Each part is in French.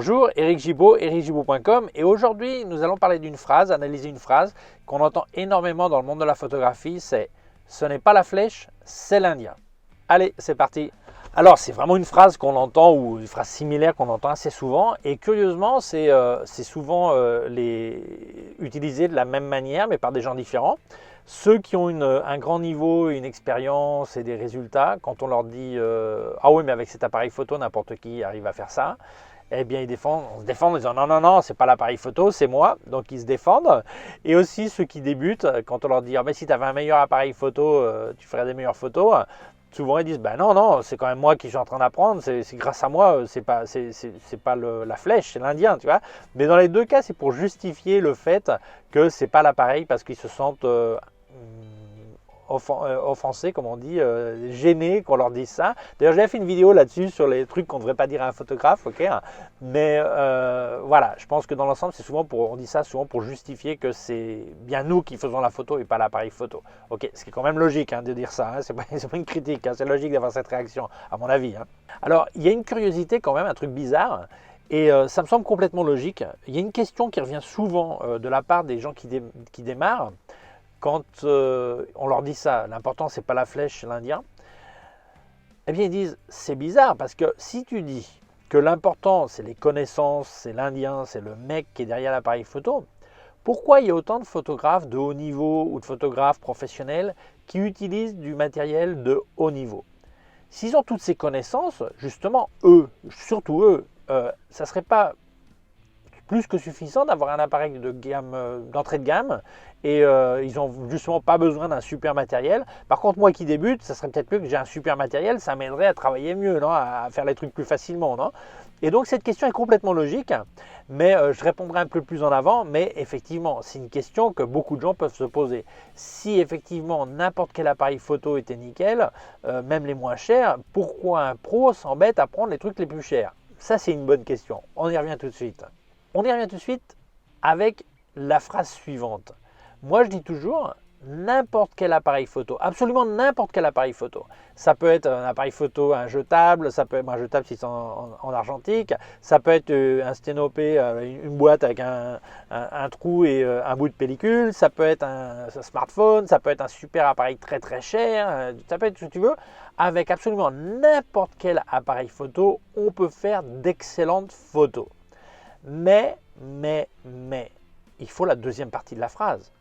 Bonjour, Éric Gibaud, ericgibaud.com, et aujourd'hui nous allons parler d'une phrase, analyser une phrase qu'on entend énormément dans le monde de la photographie, c'est « ce n'est pas la flèche, c'est l'Indien ». Allez, c'est parti. Alors c'est vraiment une phrase qu'on entend, ou une phrase similaire qu'on entend assez souvent, et curieusement c'est souvent utilisé de la même manière mais par des gens différents. Ceux qui ont un grand niveau, une expérience et des résultats, quand on leur dit ah oui mais avec cet appareil photo n'importe qui arrive à faire ça, eh bien on se défend en disant non, non, non, c'est pas l'appareil photo, c'est moi. Donc ils se défendent. Et aussi ceux qui débutent, quand on leur dit ah, mais si tu avais un meilleur appareil photo, tu ferais des meilleures photos. Souvent ils disent ben non, non, c'est quand même moi qui suis en train d'apprendre, c'est grâce à moi, c'est pas la flèche, c'est l'Indien, tu vois. Mais dans les deux cas, c'est pour justifier le fait que c'est pas l'appareil parce qu'ils se sentent offensés, comme on dit, gênés qu'on leur dise ça. D'ailleurs, j'avais fait une vidéo là-dessus sur les trucs qu'on ne devrait pas dire à un photographe, ok. Mais voilà, je pense que dans l'ensemble, on dit ça souvent pour justifier que c'est bien nous qui faisons la photo et pas l'appareil photo. Ok, ce qui est quand même logique de dire ça, c'est pas une critique, c'est logique d'avoir cette réaction, à mon avis. Alors, il y a une curiosité quand même, un truc bizarre. Et ça me semble complètement logique. Il y a une question qui revient souvent de la part des gens qui démarrent. Quand on leur dit ça, l'important c'est pas la flèche, c'est l'Indien, eh bien ils disent c'est bizarre parce que si tu dis que l'important c'est les connaissances, c'est l'Indien, c'est le mec qui est derrière l'appareil photo, pourquoi il y a autant de photographes de haut niveau ou de photographes professionnels qui utilisent du matériel de haut niveau? S'ils ont toutes ces connaissances, justement eux, surtout eux, ça serait pas plus que suffisant d'avoir un appareil de gamme, d'entrée de gamme, et ils n'ont justement pas besoin d'un super matériel. Par contre, moi qui débute, ça serait peut-être mieux que j'ai un super matériel, ça m'aiderait à travailler mieux, non, à faire les trucs plus facilement, non? Et donc cette question est complètement logique, mais je répondrai un peu plus en avant. Mais effectivement, c'est une question que beaucoup de gens peuvent se poser. Si effectivement n'importe quel appareil photo était nickel, même les moins chers, pourquoi un pro s'embête à prendre les trucs les plus chers? Ça, c'est une bonne question. On y revient tout de suite. On y revient tout de suite avec la phrase suivante. Moi, je dis toujours n'importe quel appareil photo, absolument n'importe quel appareil photo. Ça peut être un appareil photo, un jetable, ça peut être un jetable si c'est en argentique, ça peut être un sténopé, une boîte avec un trou et un bout de pellicule, ça peut être un smartphone, ça peut être un super appareil très très cher, ça peut être ce que tu veux. Avec absolument n'importe quel appareil photo, on peut faire d'excellentes photos. Mais, il faut la deuxième partie de la phrase.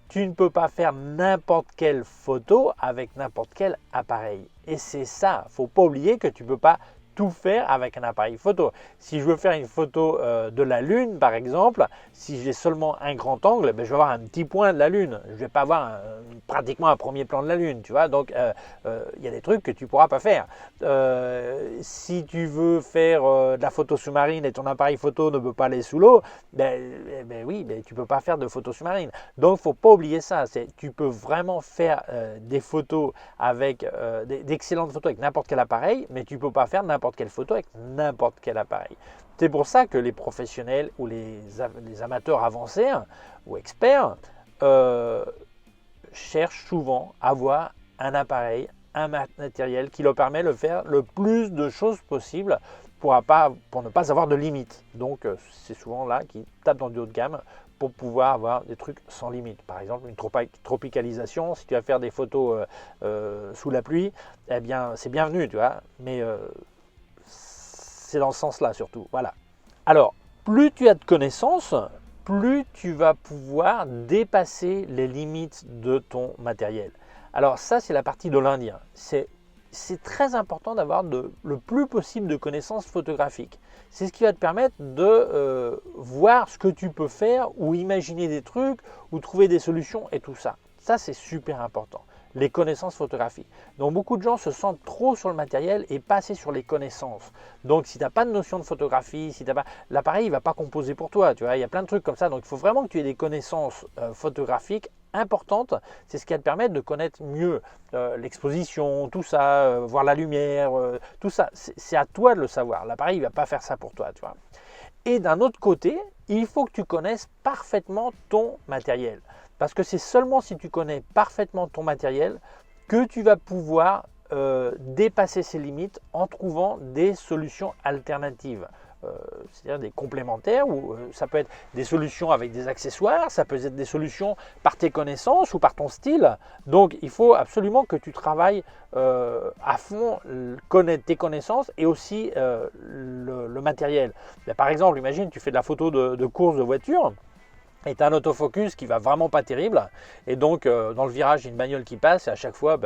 Tu ne peux pas faire n'importe quelle photo avec n'importe quel appareil. Et c'est ça, il ne faut pas oublier que tu ne peux pas tout faire avec un appareil photo. Si je veux faire une photo de la Lune, par exemple, si j'ai seulement un grand angle, ben, je vais avoir un petit point de la Lune. Je ne vais pas avoir pratiquement un premier plan de la Lune, tu vois. Donc, y a des trucs que tu ne pourras pas faire. Si tu veux faire de la photo sous-marine et ton appareil photo ne peut pas aller sous l'eau, ben oui, tu ne peux pas faire de photo sous-marine. Donc, il ne faut pas oublier ça. Tu peux vraiment faire des photos avec d'excellentes photos avec n'importe quel appareil, mais tu ne peux pas faire n'importe quelle photo avec n'importe quel appareil. C'est pour ça que les professionnels ou les amateurs avancés ou experts cherchent souvent à avoir un appareil, un matériel qui leur permet de faire le plus de choses possible pour ne pas avoir de limites. Donc c'est souvent là qu'ils tapent dans du haut de gamme pour pouvoir avoir des trucs sans limite. Par exemple, une tropicalisation, si tu vas faire des photos sous la pluie, eh bien c'est bienvenu, tu vois, mais c'est dans ce sens-là surtout. Voilà. Alors, plus tu as de connaissances, plus tu vas pouvoir dépasser les limites de ton matériel. Alors ça, c'est la partie de l'Indien. C'est très important d'avoir le plus possible de connaissances photographiques. C'est ce qui va te permettre de voir ce que tu peux faire ou imaginer des trucs ou trouver des solutions et tout ça. Ça, c'est super important. Les connaissances photographiques. Donc beaucoup de gens se sentent trop sur le matériel et pas assez sur les connaissances. Donc si tu n'as pas de notion de photographie, l'appareil ne va pas composer pour toi. Tu vois, il y a plein de trucs comme ça. Donc il faut vraiment que tu aies des connaissances photographiques importantes. C'est ce qui va te permettre de connaître mieux l'exposition, tout ça, voir la lumière, tout ça. C'est à toi de le savoir. L'appareil ne va pas faire ça pour toi. Tu vois. Et d'un autre côté, il faut que tu connaisses parfaitement ton matériel. Parce que c'est seulement si tu connais parfaitement ton matériel que tu vas pouvoir dépasser ses limites en trouvant des solutions alternatives. c'est-à-dire des complémentaires, ou ça peut être des solutions avec des accessoires, ça peut être des solutions par tes connaissances ou par ton style. Donc il faut absolument que tu travailles à fond, connaître tes connaissances et aussi le matériel. Mais par exemple, imagine tu fais de la photo de course de voiture, et tu as un autofocus qui va vraiment pas terrible, et donc dans le virage il y a une bagnole qui passe et à chaque fois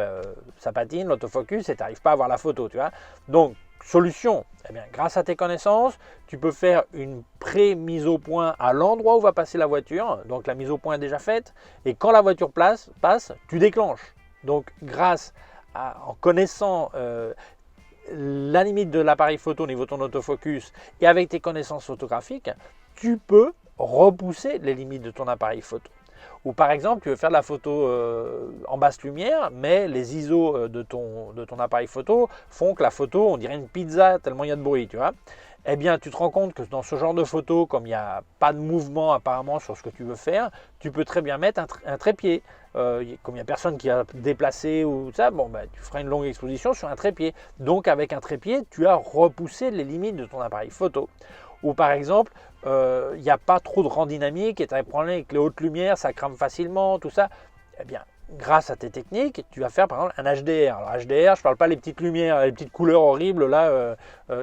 ça patine l'autofocus et tu n'arrives pas à voir la photo, tu vois. Donc solution, eh bien, grâce à tes connaissances, tu peux faire une pré-mise au point à l'endroit où va passer la voiture, donc la mise au point est déjà faite, et quand la voiture passe, tu déclenches. Donc en connaissant la limite de l'appareil photo au niveau de ton autofocus et avec tes connaissances photographiques, tu peux repousser les limites de ton appareil photo. Ou par exemple, tu veux faire de la photo en basse lumière, mais les ISO de ton appareil photo font que la photo, on dirait une pizza tellement il y a de bruit, tu vois. Eh bien, tu te rends compte que dans ce genre de photo, comme il n'y a pas de mouvement apparemment sur ce que tu veux faire, tu peux très bien mettre un trépied. Comme il n'y a personne qui a déplacé ou ça, tu feras une longue exposition sur un trépied. Donc avec un trépied, tu as repoussé les limites de ton appareil photo. Ou par exemple, il n'y a pas trop de rang dynamique et tu as un problème avec les hautes lumières, ça crame facilement, tout ça. Eh bien, grâce à tes techniques, tu vas faire par exemple un HDR. Alors HDR, je ne parle pas les petites lumières, les petites couleurs horribles, là,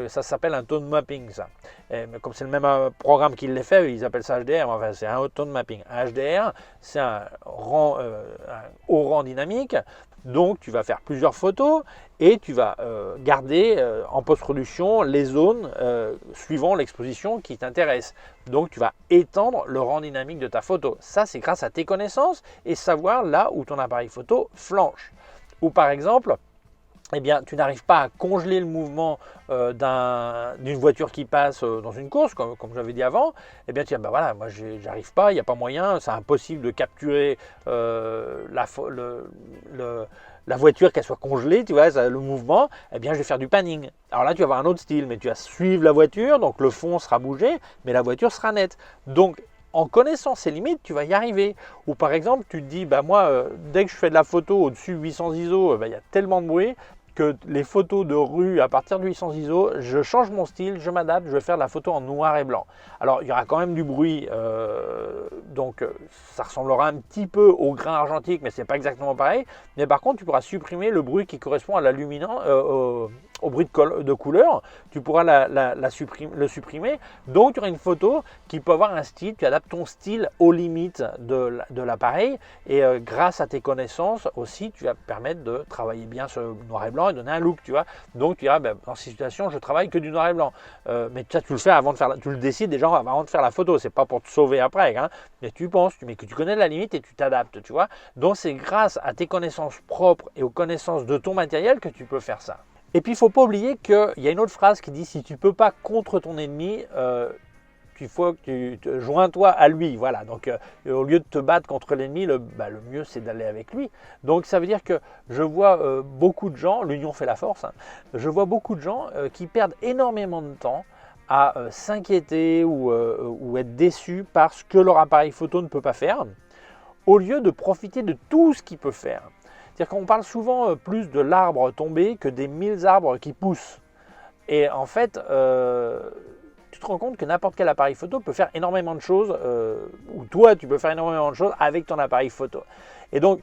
ça s'appelle un tone mapping, ça. Mais comme c'est le même programme qui les fait, ils appellent ça HDR, enfin c'est un tone mapping. Un HDR, c'est un haut rang dynamique, donc tu vas faire plusieurs photos et tu vas garder en post-production les zones suivant l'exposition qui t'intéresse. Donc tu vas étendre le rang dynamique de ta photo. Ça, c'est grâce à tes connaissances et savoir là où ton appareil photo flanche. Ou par exemple, eh bien, tu n'arrives pas à congeler le mouvement d'une voiture qui passe dans une course, comme j'avais dit avant, eh bien tu dis, voilà, moi j'arrive pas, il n'y a pas moyen, c'est impossible de capturer la voiture qu'elle soit congelée, tu vois, le mouvement, eh bien je vais faire du panning. Alors là tu vas avoir un autre style, mais tu vas suivre la voiture, donc le fond sera bougé, mais la voiture sera nette. Donc en connaissant ses limites, tu vas y arriver. Ou par exemple, tu te dis, moi, dès que je fais de la photo au-dessus de 800 ISO, il y a tellement de bruit que les photos de rue à partir de 800 ISO, je change mon style, je m'adapte, je vais faire de la photo en noir et blanc. Alors il y aura quand même du bruit, donc ça ressemblera un petit peu au grain argentique, mais c'est pas exactement pareil. Mais par contre, tu pourras supprimer le bruit qui correspond à la luminance, au bruit de couleur, tu pourras le supprimer. Donc tu auras une photo qui peut avoir un style, tu adaptes ton style aux limites de l'appareil et grâce à tes connaissances aussi, tu vas permettre de travailler bien sur le noir et blanc et donner un look, tu vois. Donc tu diras, dans ces situations, je travaille que du noir et blanc. Mais ça, tu le fais avant de faire, tu le décides déjà avant de faire la photo, c'est pas pour te sauver après, hein. Mais tu penses, mais que tu connais la limite et tu t'adaptes, tu vois. Donc c'est grâce à tes connaissances propres et aux connaissances de ton matériel que tu peux faire ça. Et puis il ne faut pas oublier qu'il y a une autre phrase qui dit, si tu ne peux pas contre ton ennemi, il faut que tu te joins-toi à lui. Voilà. Donc au lieu de te battre contre l'ennemi, le mieux c'est d'aller avec lui. Donc ça veut dire que je vois beaucoup de gens, l'union fait la force, hein, je vois beaucoup de gens qui perdent énormément de temps à s'inquiéter ou être déçus par ce que leur appareil photo ne peut pas faire, au lieu de profiter de tout ce qu'il peut faire. C'est-à-dire qu'on parle souvent plus de l'arbre tombé que des 1000 arbres qui poussent. Et en fait, tu te rends compte que n'importe quel appareil photo peut faire énormément de choses, ou toi tu peux faire énormément de choses avec ton appareil photo. Et donc,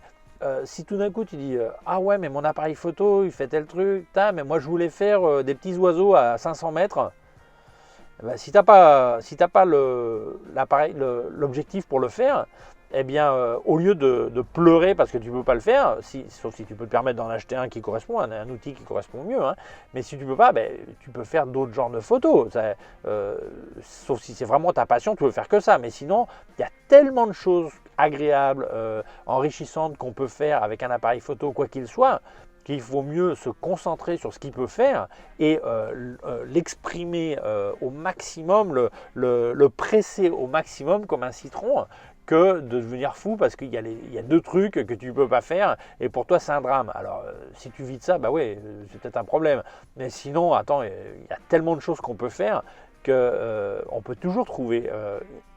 si tout d'un coup tu dis ah ouais, mais mon appareil photo il fait tel truc, mais moi je voulais faire des petits oiseaux à 500 mètres, si tu n'as pas l'objectif pour le faire, eh bien, au lieu de pleurer parce que tu ne peux pas le faire, sauf si tu peux te permettre d'en acheter un qui correspond, un outil qui correspond mieux, hein, mais si tu ne peux pas, tu peux faire d'autres genres de photos. Sauf si c'est vraiment ta passion, tu ne veux faire que ça. Mais sinon, il y a tellement de choses agréables, enrichissantes qu'on peut faire avec un appareil photo, quoi qu'il soit, qu'il faut mieux se concentrer sur ce qu'il peut faire et l'exprimer au maximum, le presser au maximum comme un citron, que de devenir fou parce qu'il y a deux trucs que tu ne peux pas faire et pour toi c'est un drame. Alors si tu vis de ça, ouais, c'est peut-être un problème. Mais sinon, attends, il y a tellement de choses qu'on peut faire qu'on peut toujours trouver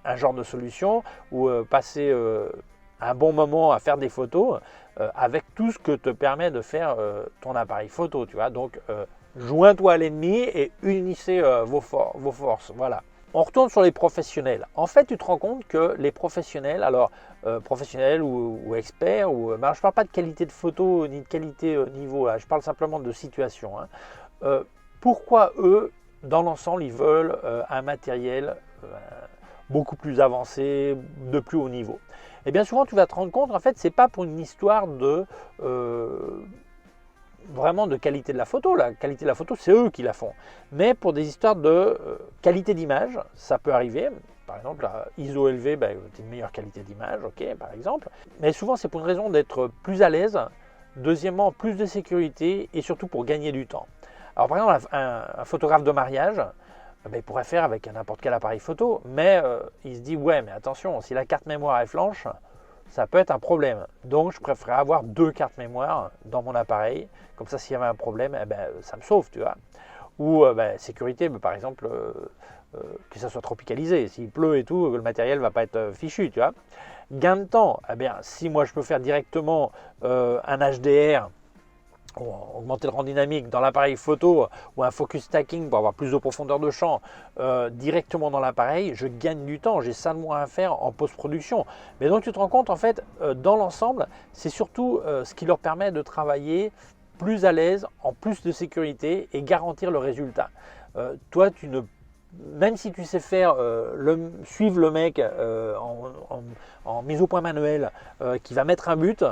un genre de solution ou passer un bon moment à faire des photos avec tout ce que te permet de faire ton appareil photo, tu vois. Donc joins-toi à l'ennemi et unissez vos forces. Voilà. On retourne sur les professionnels. En fait, tu te rends compte que les professionnels, alors professionnels ou experts, je ne parle pas de qualité de photo ni de qualité niveau, là, je parle simplement de situation. Hein. Pourquoi eux, dans l'ensemble, ils veulent un matériel beaucoup plus avancé, de plus haut niveau? Et bien souvent, tu vas te rendre compte, en fait, ce n'est pas pour une histoire de vraiment de qualité de la photo. La qualité de la photo, c'est eux qui la font. Mais pour des histoires de qualité d'image, ça peut arriver. Par exemple, la ISO élevé, c'est une meilleure qualité d'image, ok, par exemple. Mais souvent, c'est pour une raison d'être plus à l'aise. Deuxièmement, plus de sécurité et surtout pour gagner du temps. Alors, par exemple, un photographe de mariage, il pourrait faire avec n'importe quel appareil photo, mais il se dit, ouais, mais attention, si la carte mémoire est flanche, ça peut être un problème. Donc, je préférerais avoir 2 cartes mémoire dans mon appareil. Comme ça, s'il y avait un problème, ça me sauve, tu vois. Ou sécurité, par exemple, que ça soit tropicalisé. S'il pleut et tout, le matériel ne va pas être fichu, tu vois. Gain de temps, si moi je peux faire directement un HDR, augmenter le rang dynamique dans l'appareil photo ou un focus stacking pour avoir plus de profondeur de champ directement dans l'appareil, je gagne du temps, j'ai ça de moins à faire en post-production. Mais donc tu te rends compte, en fait, dans l'ensemble, c'est surtout ce qui leur permet de travailler plus à l'aise, en plus de sécurité et garantir le résultat. Toi, même si tu sais faire suivre le mec en mise au point manuel qui va mettre un but,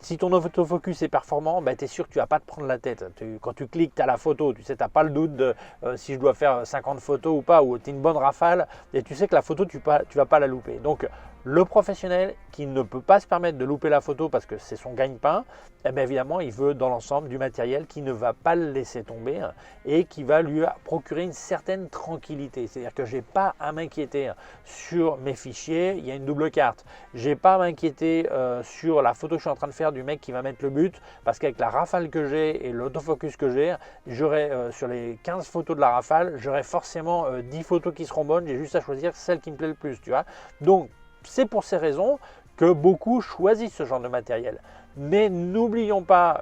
si ton autofocus est performant, tu es sûr que tu ne vas pas te prendre la tête. Quand tu cliques, tu as la photo, tu sais, tu n'as pas le doute de si je dois faire 50 photos ou pas, ou tu as une bonne rafale, et tu sais que la photo, tu ne vas pas la louper. Donc, le professionnel qui ne peut pas se permettre de louper la photo parce que c'est son gagne-pain, évidemment, il veut dans l'ensemble du matériel qui ne va pas le laisser tomber et qui va lui procurer une certaine tranquillité. C'est-à-dire que je n'ai pas à m'inquiéter sur mes fichiers, il y a une double carte. Je n'ai pas à m'inquiéter sur la photo que je suis en train de faire du mec qui va mettre le but parce qu'avec la rafale que j'ai et l'autofocus que j'ai, j'aurai sur les 15 photos de la rafale, j'aurai forcément 10 photos qui seront bonnes. J'ai juste à choisir celle qui me plaît le plus, tu vois. Donc, c'est pour ces raisons que beaucoup choisissent ce genre de matériel. Mais n'oublions pas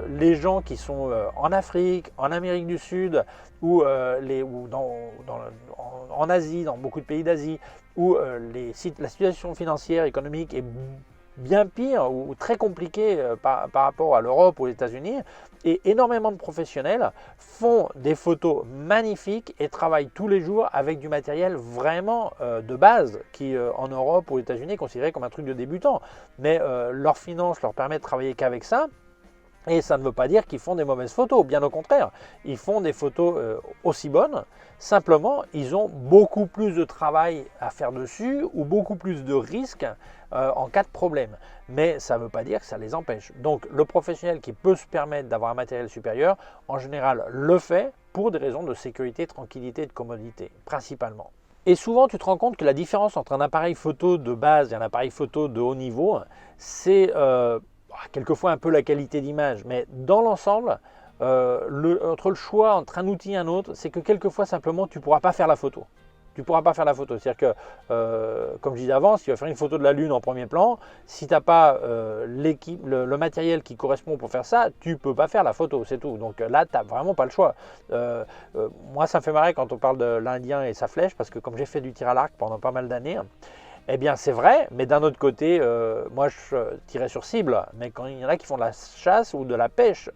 les gens qui sont en Afrique, en Amérique du Sud ou en Asie, dans beaucoup de pays d'Asie, où la situation financière, économique est bien pire ou très compliquée par rapport à l'Europe ou aux États-Unis. Et énormément de professionnels font des photos magnifiques et travaillent tous les jours avec du matériel vraiment de base qui en Europe ou aux États-Unis est considéré comme un truc de débutant. Mais leurs finances leur permettent de travailler qu'avec ça. Et ça ne veut pas dire qu'ils font des mauvaises photos, bien au contraire. Ils font des photos aussi bonnes, simplement ils ont beaucoup plus de travail à faire dessus ou beaucoup plus de risques en cas de problème. Mais ça ne veut pas dire que ça les empêche. Donc le professionnel qui peut se permettre d'avoir un matériel supérieur, en général le fait pour des raisons de sécurité, de tranquillité et de commodité, principalement. Et souvent, tu te rends compte que la différence entre un appareil photo de base et un appareil photo de haut niveau, c'est quelquefois un peu la qualité d'image, mais dans l'ensemble, entre le choix entre un outil et un autre, c'est que quelquefois simplement tu ne pourras pas faire la photo. Tu ne pourras pas faire la photo. C'est-à-dire que, comme je disais avant, si tu vas faire une photo de la Lune en premier plan, si tu n'as pas le matériel qui correspond pour faire ça, tu ne peux pas faire la photo, c'est tout. Donc là, tu n'as vraiment pas le choix. Moi, ça me fait marrer quand on parle de l'Indien et sa flèche, parce que comme j'ai fait du tir à l'arc pendant pas mal d'années, eh bien c'est vrai, mais d'un autre côté, moi je tirais sur cible, mais quand il y en a qui font de la chasse ou de la pêche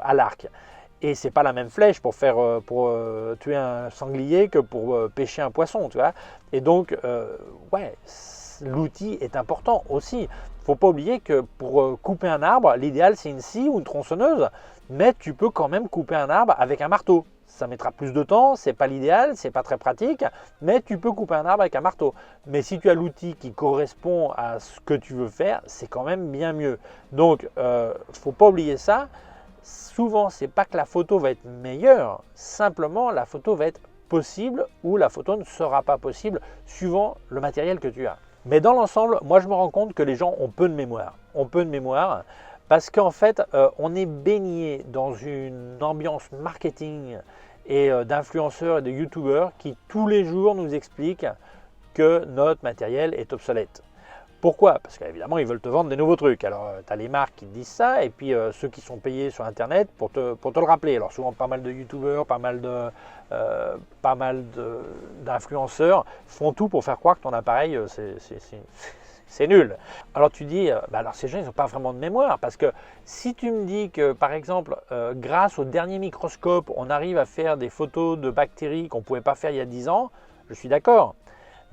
à l'arc, et c'est pas la même flèche pour tuer un sanglier que pour pêcher un poisson, tu vois. Et donc, l'outil est important aussi. Il ne faut pas oublier que pour couper un arbre, l'idéal c'est une scie ou une tronçonneuse, mais tu peux quand même couper un arbre avec un marteau. Ça mettra plus de temps, c'est pas l'idéal, c'est pas très pratique, mais tu peux couper un arbre avec un marteau. Mais si tu as l'outil qui correspond à ce que tu veux faire, c'est quand même bien mieux. Donc, faut pas oublier ça. Souvent, c'est pas que la photo va être meilleure, simplement la photo va être possible ou la photo ne sera pas possible suivant le matériel que tu as. Mais dans l'ensemble, moi je me rends compte que les gens ont peu de mémoire. Parce qu'en fait, on est baigné dans une ambiance marketing et d'influenceurs et de youtubeurs qui tous les jours nous expliquent que notre matériel est obsolète. Pourquoi? Parce qu'évidemment, ils veulent te vendre des nouveaux trucs. Alors, tu as les marques qui te disent ça, et puis ceux qui sont payés sur Internet pour te le rappeler. Alors, souvent, pas mal de youtubeurs, pas mal d'influenceurs font tout pour faire croire que ton appareil, c'est nul. Alors tu dis, alors ces gens, ils n'ont pas vraiment de mémoire, parce que si tu me dis que, par exemple, grâce au dernier microscope, on arrive à faire des photos de bactéries qu'on ne pouvait pas faire il y a 10 ans, je suis d'accord.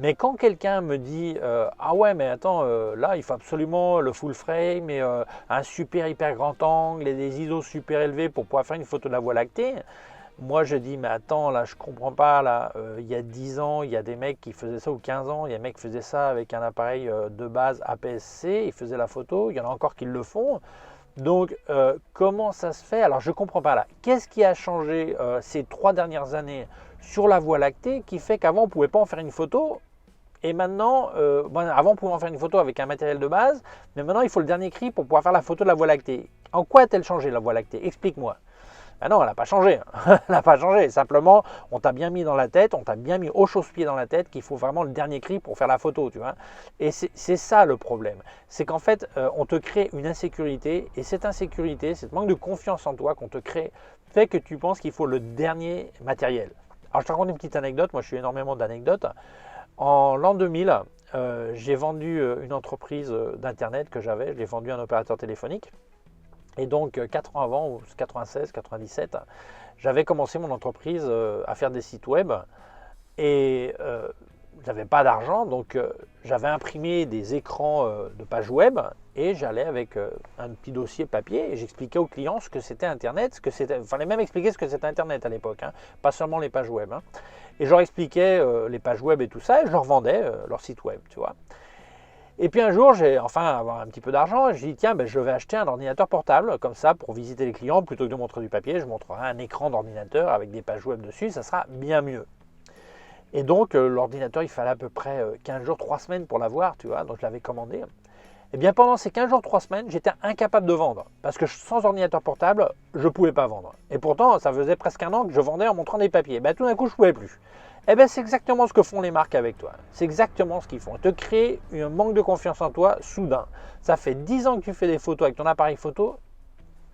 Mais quand quelqu'un me dit ah ouais, mais attends, là il faut absolument le full frame et un super hyper grand angle et des ISO super élevés pour pouvoir faire une photo de la Voie lactée, moi je dis mais attends, là je comprends pas, là il y a 10 ans il y a des mecs qui faisaient ça, ou 15 ans il y a des mecs qui faisaient ça avec un appareil de base APS-C, ils faisaient la photo, il y en a encore qui le font. Donc comment ça se fait? Alors je comprends pas là. Qu'est-ce qui a changé ces 3 dernières années sur la Voie lactée qui fait qu'avant on ne pouvait pas en faire une photo? Et maintenant, avant on pouvait en faire une photo avec un matériel de base, mais maintenant il faut le dernier cri pour pouvoir faire la photo de la Voie lactée. En quoi a-t-elle changé la Voie lactée? Explique-moi. Ah non, elle n'a pas changé. Elle n'a pas changé. Simplement, on t'a bien mis dans la tête, on t'a bien mis au chausse-pied dans la tête qu'il faut vraiment le dernier cri pour faire la photo, tu vois. Et c'est ça le problème. C'est qu'en fait, on te crée une insécurité, et cette insécurité, ce manque de confiance en toi qu'on te crée, fait que tu penses qu'il faut le dernier matériel. Alors je te raconte une petite anecdote. Moi, je suis énormément d'anecdotes. En l'an 2000, j'ai vendu une entreprise d'internet que j'avais, je l'ai vendue à un opérateur téléphonique. Et donc 4 ans avant, ou 96, 97, j'avais commencé mon entreprise à faire des sites web. Et j'avais pas d'argent, donc j'avais imprimé des écrans de pages web, et j'allais avec un petit dossier papier et j'expliquais aux clients ce que c'était Internet, il fallait même expliquer ce que c'était Internet à l'époque, hein, pas seulement les pages web. Hein. Et je leur expliquais les pages web et tout ça, et je leur vendais leur site web, tu vois. Et puis un jour, j'ai enfin avoir un petit peu d'argent, et je dis tiens, je vais acheter un ordinateur portable, comme ça, pour visiter les clients, plutôt que de montrer du papier, je montrerai un écran d'ordinateur avec des pages web dessus, ça sera bien mieux. Et donc l'ordinateur, il fallait à peu près 15 jours, 3 semaines pour l'avoir, tu vois, donc je l'avais commandé. Et bien pendant ces 15 jours, 3 semaines, j'étais incapable de vendre, parce que sans ordinateur portable, je ne pouvais pas vendre. Et pourtant, ça faisait presque un an que je vendais en montrant des papiers. Tout d'un coup, je ne pouvais plus. Et bien c'est exactement ce que font les marques avec toi. C'est exactement ce qu'ils font. Ils te créent un manque de confiance en toi soudain. Ça fait 10 ans que tu fais des photos avec ton appareil photo,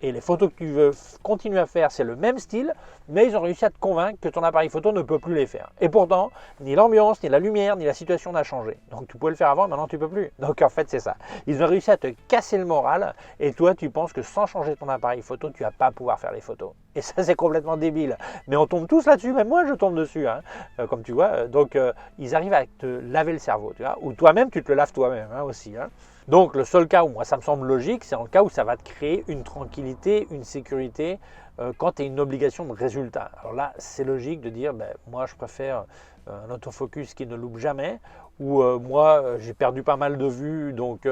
et les photos que tu veux continuer à faire, c'est le même style, mais ils ont réussi à te convaincre que ton appareil photo ne peut plus les faire. Et pourtant, ni l'ambiance, ni la lumière, ni la situation n'a changé. Donc tu pouvais le faire avant, maintenant tu ne peux plus. Donc en fait, c'est ça. Ils ont réussi à te casser le moral, et toi, tu penses que sans changer ton appareil photo, tu ne vas pas pouvoir faire les photos. Et ça, c'est complètement débile. Mais on tombe tous là-dessus, même moi, je tombe dessus, hein, comme tu vois. Donc ils arrivent à te laver le cerveau, tu vois, ou toi-même, tu te le laves toi-même aussi, hein. Donc le seul cas où moi ça me semble logique, c'est en le cas où ça va te créer une tranquillité, une sécurité quand tu as une obligation de résultat. Alors là, c'est logique de dire, moi je préfère un autofocus qui ne loupe jamais, ou moi j'ai perdu pas mal de vues, donc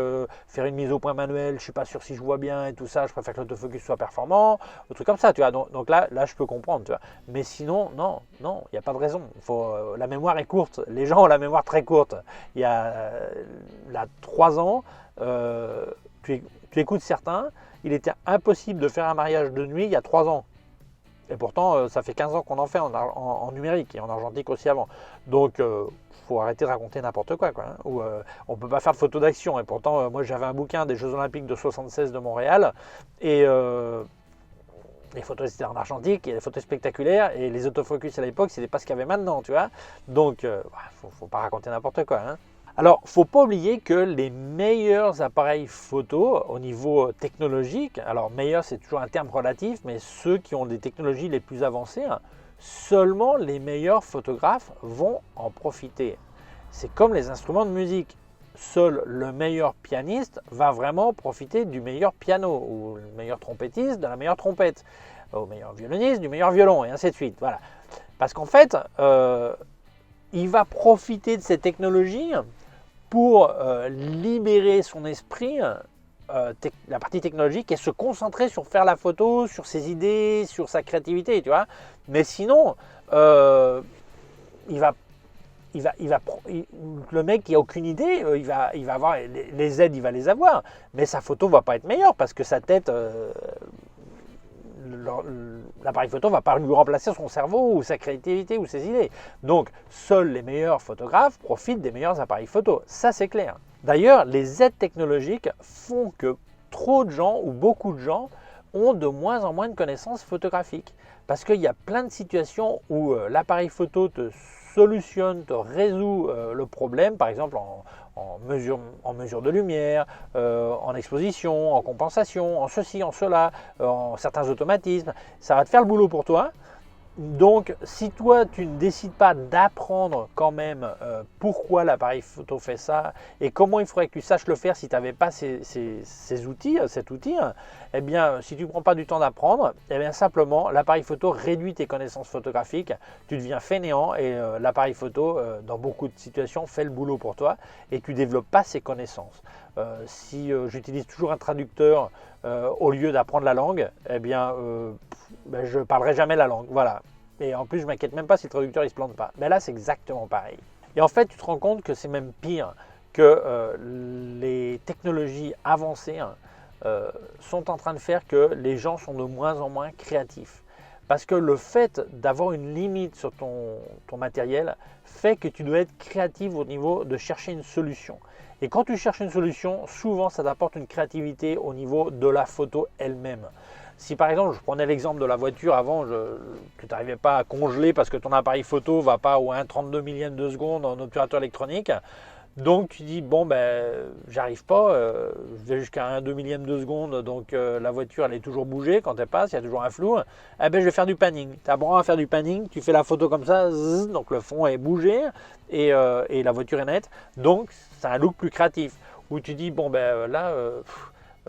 faire une mise au point manuelle, je suis pas sûr si je vois bien et tout ça, je préfère que l'autofocus soit performant, un truc comme ça, tu vois. Donc là je peux comprendre, tu vois. Mais sinon, non, il n'y a pas de raison. La mémoire est courte, les gens ont la mémoire très courte. Il y a là 3 ans, tu écoutes certains, il était impossible de faire un mariage de nuit il y a 3 ans. Et pourtant, ça fait 15 ans qu'on en fait en numérique et en argentique aussi avant. Donc, faut arrêter de raconter n'importe quoi, hein. Ou on ne peut pas faire de photos d'action. Et pourtant, moi, j'avais un bouquin des Jeux Olympiques de 76 de Montréal. Et les photos, c'était en argentique, et les photos spectaculaires. Et les autofocus à l'époque, c'était pas ce qu'il y avait maintenant, tu vois. Donc, faut pas raconter n'importe quoi, hein. Alors, il ne faut pas oublier que les meilleurs appareils photo au niveau technologique, alors meilleur c'est toujours un terme relatif, mais ceux qui ont des technologies les plus avancées, hein, seulement les meilleurs photographes vont en profiter. C'est comme les instruments de musique. Seul le meilleur pianiste va vraiment profiter du meilleur piano, ou le meilleur trompettiste de la meilleure trompette, au meilleur violoniste du meilleur violon, et ainsi de suite. Voilà. Parce qu'en fait, il va profiter de ces technologies pour libérer son esprit, la partie technologique, et se concentrer sur faire la photo, sur ses idées, sur sa créativité, tu vois. Mais sinon, le mec qui a aucune idée, il va avoir les aides, il va les avoir, mais sa photo va pas être meilleure parce que sa tête, l'appareil photo ne va pas lui remplacer son cerveau ou sa créativité ou ses idées. Donc, seuls les meilleurs photographes profitent des meilleurs appareils photo. Ça, c'est clair. D'ailleurs, les aides technologiques font que trop de gens ou beaucoup de gens ont de moins en moins de connaissances photographiques. Parce qu'il y a plein de situations où l'appareil photo te solutionne, te résout le problème, par exemple en mesure de lumière, en exposition, en compensation, en ceci, en cela, en certains automatismes. Ça va te faire le boulot pour toi. Donc, si toi, tu ne décides pas d'apprendre quand même pourquoi l'appareil photo fait ça et comment il faudrait que tu saches le faire si tu n'avais pas ces outils, cet outil, eh bien, si tu ne prends pas du temps d'apprendre, eh bien, simplement, l'appareil photo réduit tes connaissances photographiques, tu deviens fainéant et l'appareil photo, dans beaucoup de situations, fait le boulot pour toi et tu ne développes pas ses connaissances. Si j'utilise toujours un traducteur au lieu d'apprendre la langue, eh bien, je ne parlerai jamais la langue. Voilà. Et en plus, je ne m'inquiète même pas si le traducteur ne se plante pas. Mais là, c'est exactement pareil. Et en fait, tu te rends compte que c'est même pire, que les technologies avancées sont en train de faire que les gens sont de moins en moins créatifs. Parce que le fait d'avoir une limite sur ton matériel fait que tu dois être créatif au niveau de chercher une solution. Et quand tu cherches une solution, souvent ça t'apporte une créativité au niveau de la photo elle-même. Si par exemple, je prenais l'exemple de la voiture avant, tu n'arrivais pas à congeler parce que ton appareil photo ne va pas au 1/32 millième de seconde en obturateur électronique, donc tu dis bon j'arrive pas, je vais jusqu'à 1/2 millième de seconde, donc la voiture elle est toujours bougée quand elle passe, il y a toujours un flou, je vais faire du panning. Tu apprends à faire du panning, tu fais la photo comme ça, zzz, donc le fond est bougé et la voiture est nette, donc c'est un look plus créatif où tu dis bon là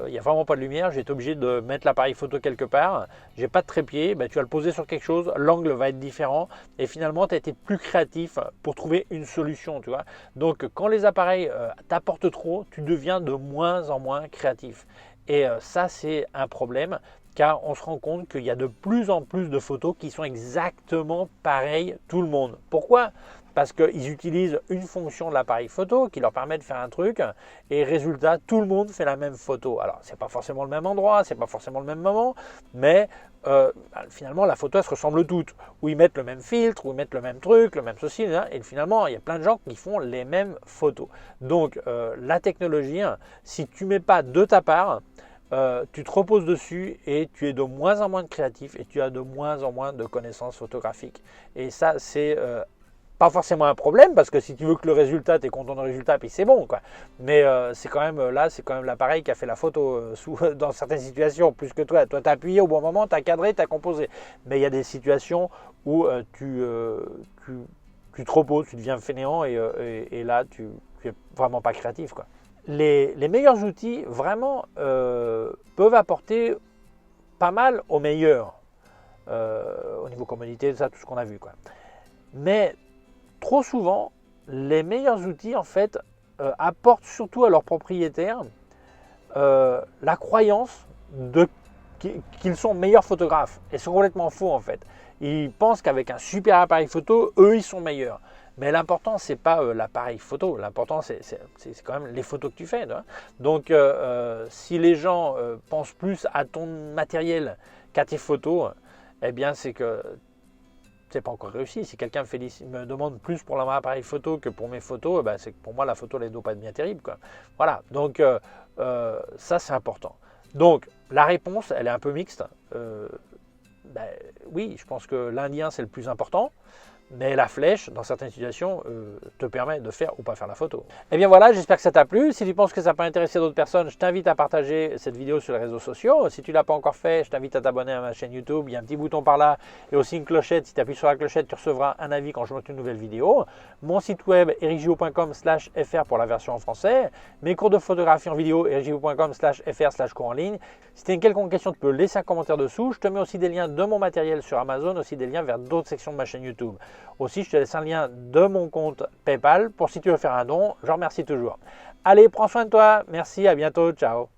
il n'y a vraiment pas de lumière, j'ai été obligé de mettre l'appareil photo quelque part, j'ai pas de trépied, tu vas le poser sur quelque chose, l'angle va être différent et finalement tu as été plus créatif pour trouver une solution, tu vois. Donc quand les appareils t'apportent trop, tu deviens de moins en moins créatif et ça c'est un problème car on se rend compte qu'il y a de plus en plus de photos qui sont exactement pareilles tout le monde. Pourquoi ? Parce qu'ils utilisent une fonction de l'appareil photo qui leur permet de faire un truc et résultat, tout le monde fait la même photo. Alors, ce n'est pas forcément le même endroit, ce n'est pas forcément le même moment, mais finalement, la photo, elle se ressemble toutes. Où ils mettent le même filtre, où ils mettent le même truc, le même ceci, et finalement, il y a plein de gens qui font les mêmes photos. Donc, la technologie, si tu ne mets pas de ta part, tu te reposes dessus et tu es de moins en moins de créatif et tu as de moins en moins de connaissances photographiques. Et ça, c'est pas forcément un problème parce que si tu veux que le résultat, tu es content du résultat puis c'est bon quoi. Mais c'est quand même l'appareil qui a fait la photo dans certaines situations plus que toi. Toi tu as appuyé au bon moment, tu as cadré, tu as composé. Mais il y a des situations où tu te reposes, tu deviens fainéant et là tu es vraiment pas créatif quoi. Les meilleurs outils vraiment peuvent apporter pas mal aux meilleurs au niveau commodité, ça tout ce qu'on a vu quoi. Mais trop souvent, les meilleurs outils en fait apportent surtout à leurs propriétaires la croyance qu'ils sont meilleurs photographes. Et c'est complètement faux en fait. Ils pensent qu'avec un super appareil photo, eux ils sont meilleurs. Mais l'important c'est pas l'appareil photo, l'important c'est quand même les photos que tu fais. Donc si les gens pensent plus à ton matériel qu'à tes photos, eh bien c'est que c'est pas encore réussi. Si quelqu'un me demande plus pour mon appareil photo que pour mes photos, c'est que pour moi la photo ne doit pas être bien terrible quoi. Voilà, donc ça c'est important. Donc la réponse elle est un peu mixte. Oui, je pense que l'Indien c'est le plus important. Mais la flèche, dans certaines situations, te permet de faire ou pas faire la photo. Et bien voilà, j'espère que ça t'a plu. Si tu penses que ça peut intéresser d'autres personnes, je t'invite à partager cette vidéo sur les réseaux sociaux. Si tu ne l'as pas encore fait, je t'invite à t'abonner à ma chaîne YouTube. Il y a un petit bouton par là et aussi une clochette. Si tu appuies sur la clochette, tu recevras un avis quand je monte une nouvelle vidéo. Mon site web, ericgio.com/fr pour la version en français. Mes cours de photographie en vidéo, ericgio.com/fr/cours en ligne. Si tu as une quelconque question, tu peux laisser un commentaire dessous. Je te mets aussi des liens de mon matériel sur Amazon, aussi des liens vers d'autres sections de ma chaîne YouTube. Aussi, je te laisse un lien de mon compte PayPal pour si tu veux faire un don. Je remercie toujours. Allez, prends soin de toi. Merci, à bientôt. Ciao.